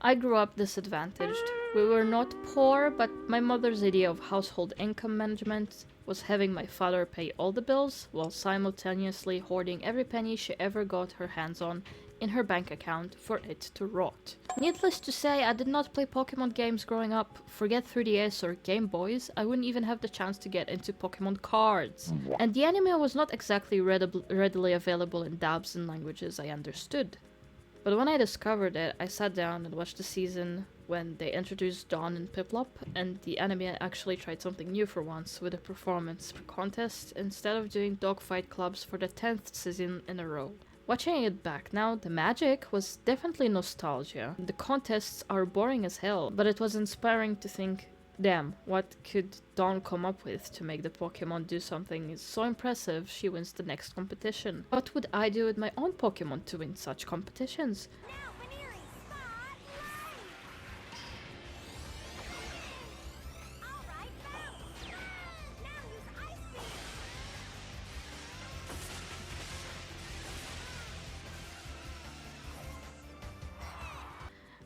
I grew up disadvantaged. We were not poor, but my mother's idea of household income management was having my father pay all the bills while simultaneously hoarding every penny she ever got her hands on in her bank account for it to rot. Needless to say, I did not play Pokemon games growing up. Forget 3DS or Game Boys, I wouldn't even have the chance to get into Pokemon cards. And the anime was not exactly readily available in dubs and languages I understood. But when I discovered it, I sat down and watched the season when they introduced Dawn and Piplup, and the anime actually tried something new for once with a performance contest instead of doing dogfight clubs for the 10th season in a row. Watching it back now, the magic was definitely nostalgia. The contests are boring as hell, but it was inspiring to think, damn, what could Dawn come up with to make the Pokemon do something so impressive she wins the next competition? What would I do with my own Pokemon to win such competitions?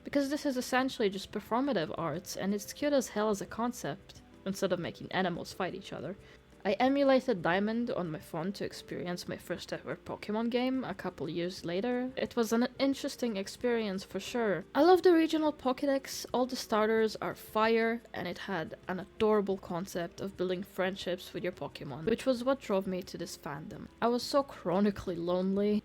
Because this is essentially just performative arts, and it's cute as hell as a concept, instead of making animals fight each other. I emulated Diamond on my phone to experience my first ever Pokemon game a couple years later. It was an interesting experience for sure. I love the regional Pokédex, all the starters are fire, and it had an adorable concept of building friendships with your Pokemon, which was what drove me to this fandom. I was so chronically lonely.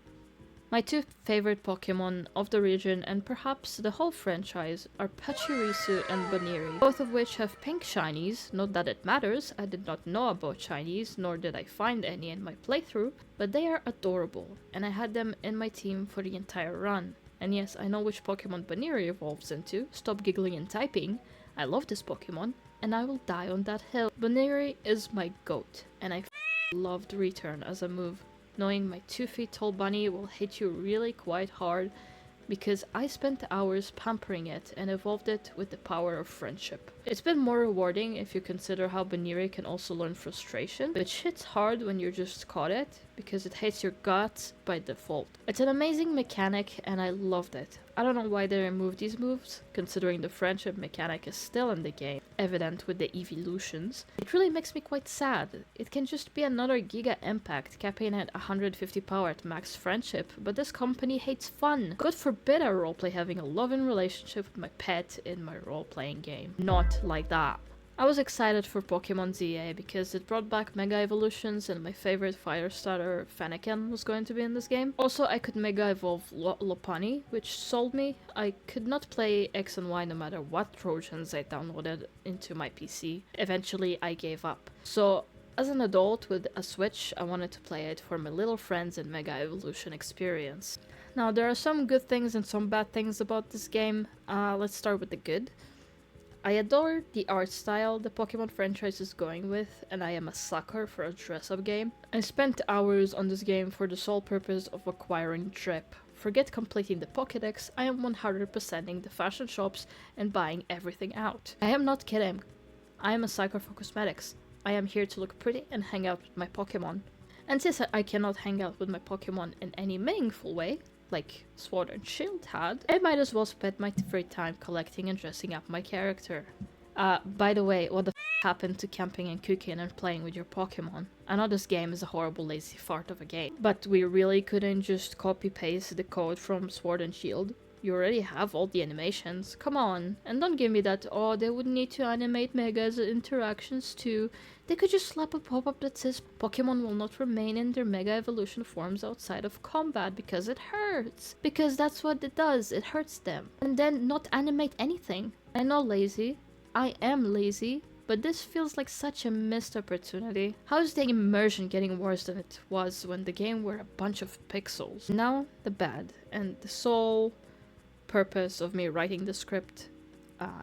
My two favorite Pokemon of the region and perhaps the whole franchise are Pachirisu and Baniri, both of which have pink shinies. Not that it matters, I did not know about shinies, nor did I find any in my playthrough, but they are adorable, and I had them in my team for the entire run. And yes, I know which Pokemon Baniri evolves into, stop giggling and typing. I love this Pokemon, and I will die on that hill. Baniri is my goat, and I loved Return as a move. Knowing my 2 feet tall bunny will hit you really quite hard, because I spent hours pampering it and evolved it with the power of friendship. It's been more rewarding if you consider how Baniri can also learn frustration, which hits hard when you just caught it, because it hates your guts by default. It's an amazing mechanic and I loved it. I don't know why they removed these moves, considering the friendship mechanic is still in the game, evident with the evolutions. It really makes me quite sad. It can just be another Giga Impact capping at 150 power at max friendship, but this company hates fun. God forbid I roleplay having a loving relationship with my pet in my role-playing game. Not like that. I was excited for Pokemon ZA because it brought back Mega Evolutions and my favorite fire starter Fennekin was going to be in this game. Also, I could Mega Evolve Lopunny, which sold me. I could not play X and Y no matter what Trojans I downloaded into my PC. Eventually, I gave up. So, as an adult with a Switch, I wanted to play it for my little friends and Mega Evolution experience. Now, there are some good things and some bad things about this game. Let's start with the good. I adore the art style the Pokemon franchise is going with, and I am a sucker for a dress-up game. I spent hours on this game for the sole purpose of acquiring drip. Forget completing the Pokédex, I am 100%ing the fashion shops and buying everything out. I am not kidding. I am a sucker for cosmetics. I am here to look pretty and hang out with my Pokemon. And since I cannot hang out with my Pokemon in any meaningful way, like Sword and Shield had, I might as well spend my free time collecting and dressing up my character. By the way, what the happened to camping and cooking and playing with your Pokemon? I know this game is a horrible lazy fart of a game, but we really couldn't just copy-paste the code from Sword and Shield. You already have all the animations, come on. And don't give me that, oh, they would need to animate Mega's interactions too. They could just slap a pop-up that says Pokemon will not remain in their Mega Evolution forms outside of combat because it hurts. Because that's what it does, it hurts them. And then not animate anything. I know lazy, I am lazy, but this feels like such a missed opportunity. How is the immersion getting worse than it was when the game were a bunch of pixels? Now, the bad, and the sole purpose of me writing the script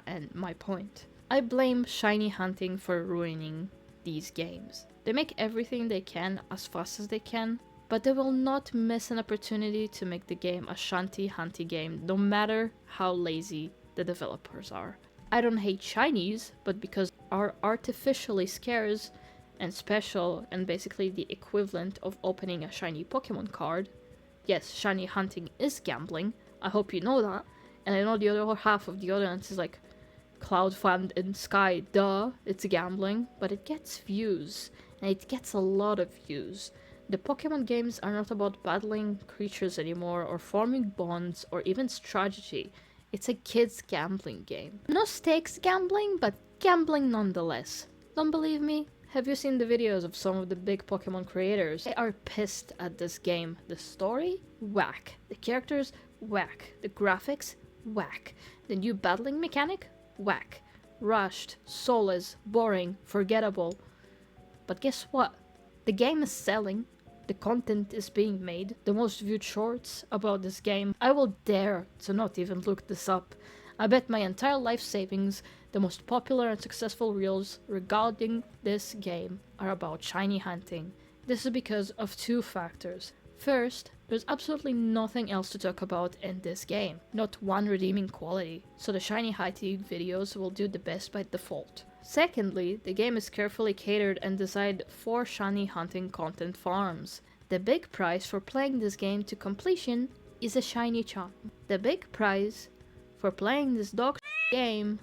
and my point. I blame shiny hunting for ruining these games. They make everything they can as fast as they can, but they will not miss an opportunity to make the game a shanty hunty game, no matter how lazy the developers are. I don't hate shinies, but because are artificially scarce and special and basically the equivalent of opening a shiny Pokemon card. Yes, shiny hunting is gambling, I hope you know that. And I know the other half of the audience is like, cloud fund in sky, duh, it's gambling. But it gets views, and it gets a lot of views. The Pokemon games are not about battling creatures anymore, or forming bonds, or even strategy. It's a kid's gambling game. No stakes gambling, but gambling nonetheless. Don't believe me? Have you seen the videos of some of the big Pokemon creators? They are pissed at this game. The story? Whack. The characters? Whack. The graphics? Whack. The new battling mechanic? Whack. Rushed, soulless, boring, forgettable. But guess what? The game is selling. The content is being made. The most viewed shorts about this game. I will dare to not even look this up. I bet my entire life savings the most popular and successful reels regarding this game are about shiny hunting. This is because of two factors. First, there's absolutely nothing else to talk about in this game. Not one redeeming quality, so the shiny hunting videos will do the best by default. Secondly, the game is carefully catered and designed for shiny hunting content farms. The big prize for playing this game to completion is a shiny charm. The big prize for playing this dog game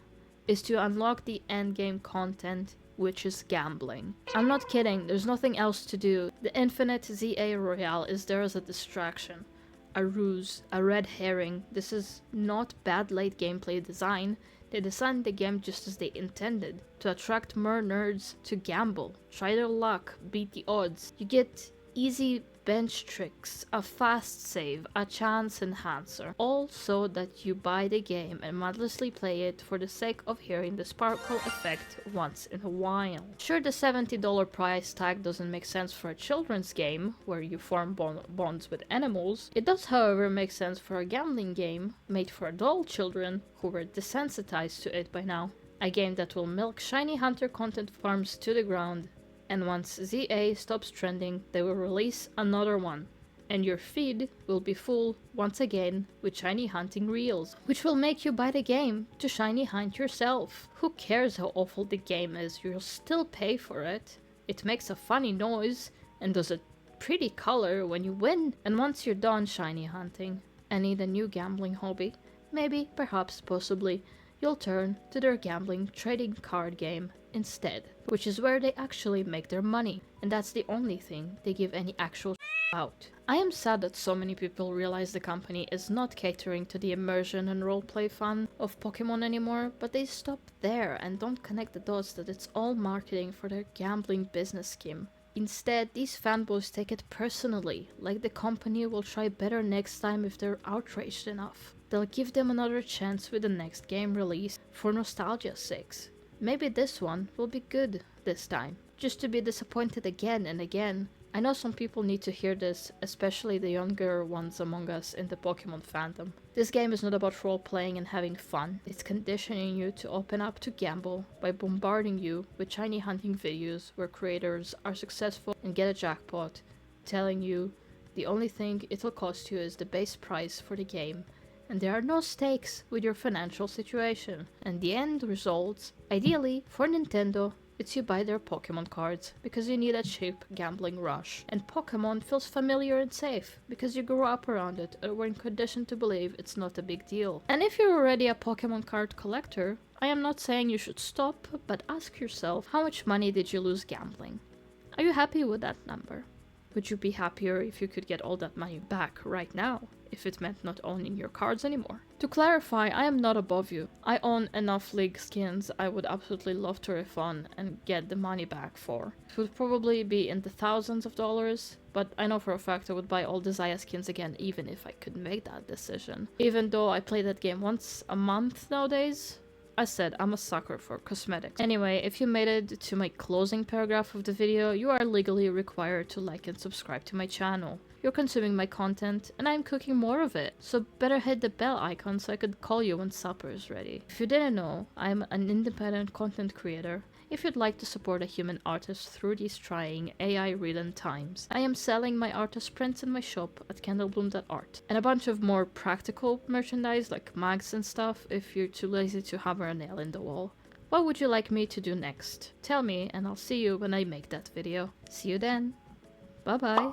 is to unlock the endgame content, which is gambling. I'm not kidding, there's nothing else to do. The infinite ZA Royale is there as a distraction, a ruse, a red herring. This is not bad late gameplay design. They designed the game just as they intended, to attract more nerds to gamble, try their luck, beat the odds. You get easy bench tricks, a fast save, a chance enhancer, all so that you buy the game and mindlessly play it for the sake of hearing the sparkle effect once in a while. Sure, the $70 price tag doesn't make sense for a children's game where you form bonds with animals. It does, however, make sense for a gambling game made for adult children who were desensitized to it by now. A game that will milk shiny hunter content farms to the ground, and once ZA stops trending, they will release another one, and your feed will be full once again with shiny hunting reels, which will make you buy the game to shiny hunt yourself. Who cares how awful the game is, you'll still pay for it. It makes a funny noise and does a pretty color when you win, and once you're done shiny hunting and need a new gambling hobby, maybe, perhaps, possibly, you'll turn to their gambling trading card game instead, which is where they actually make their money, and that's the only thing they give any actual out. I am sad that so many people realize the company is not catering to the immersion and roleplay fun of Pokemon anymore, but they stop there and don't connect the dots that it's all marketing for their gambling business scheme. Instead, these fanboys take it personally, like the company will try better next time if they're outraged enough. They'll give them another chance with the next game release for nostalgia's sake. Maybe this one will be good this time, just to be disappointed again and again. I know some people need to hear this, especially the younger ones among us in the Pokemon fandom. This game is not about role-playing and having fun. It's conditioning you to open up to gamble by bombarding you with shiny hunting videos where creators are successful and get a jackpot, telling you the only thing it'll cost you is the base price for the game, and there are no stakes with your financial situation. And the end results, ideally for Nintendo, it's you buy their Pokemon cards because you need a cheap gambling rush. And Pokemon feels familiar and safe because you grew up around it or were conditioned to believe it's not a big deal. And if you're already a Pokemon card collector, I am not saying you should stop, but ask yourself, how much money did you lose gambling? Are you happy with that number? Would you be happier if you could get all that money back right now, if it meant not owning your cards anymore? To clarify, I am not above you. I own enough League skins I would absolutely love to refund and get the money back for. It would probably be in the thousands of dollars, but I know for a fact I would buy all the Zaya skins again even if I could make that decision. Even though I play that game once a month nowadays. I said, I'm a sucker for cosmetics. Anyway, if you made it to my closing paragraph of the video, you are legally required to like and subscribe to my channel. You're consuming my content, and I'm cooking more of it, so better hit the bell icon so I could call you when supper is ready. If you didn't know, I'm an independent content creator. If you'd like to support a human artist through these trying AI-ridden times, I am selling my artist prints in my shop at Candlebloom.Art, and a bunch of more practical merchandise like mugs and stuff if you're too lazy to hammer a nail in the wall. What would you like me to do next? Tell me and I'll see you when I make that video. See you then. Bye bye.